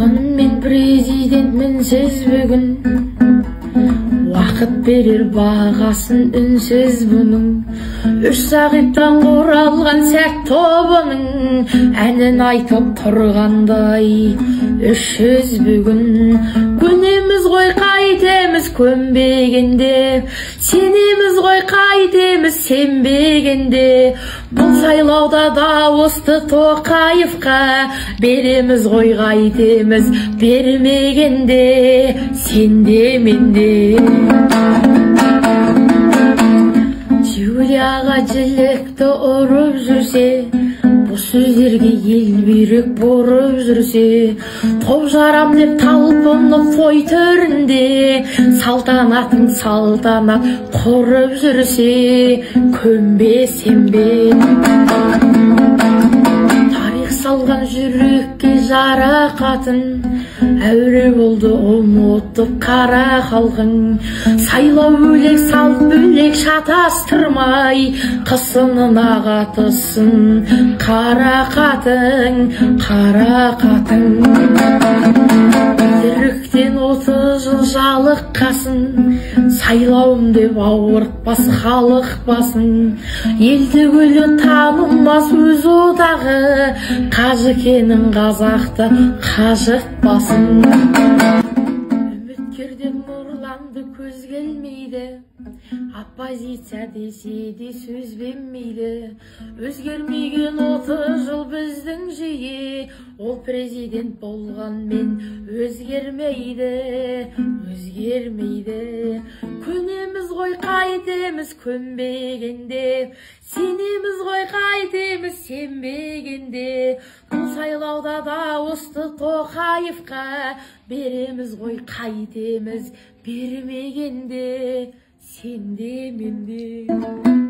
мен президентмін, сіз бүгін уақыт берер бағасын үнсіз бұның. 3 сағиттан құралған сәт тобының әнін айтып тұрғандай 300 бүгін. Көнеміз ғой қайтеміз көнбегенде, сенеміз ғой қайтеміз сенбегенде. Бұл сайлауда дауысты Тоқаевқа береміз ғой қайтеміз бермегенде, сенде менде. Юлияға жілікті ұрып жүрсе, бұл сөздерге ел бүйрек бұрып жүрсе, топ жарам деп талпынып той төрінде салтанатын салтанат құрып жүрсе, көнбесем бе. Тарих салған жүрекке жарақатын әуре болды ұмытып қара халқың. Сайлау бөлек, салт бөлек, шатастырмай қысынына қатысын қара қатын, қара қатын. Түріктен 30 жыл жалыққасын, сайлауым деп ауыртпас халық басын. Елді гүлі танылмас өз одағы, қажыкенің қазақты қажытпасын. Үміткерден нұрланды көз келмейді, оппозиция десе де сөз бермейді. Өзгермеген 30 жыл біздің жүйе, ол президент болғанмен өзгермейді, өзгермейді. Көнеміз ғой қайтеміз көнбегенде, сенеміз ғой қайтеміз сенбегенде. Бұл сайлауда дауысты Тоқаевқа береміз ғой қайтеміз бермегенде, сенде менде.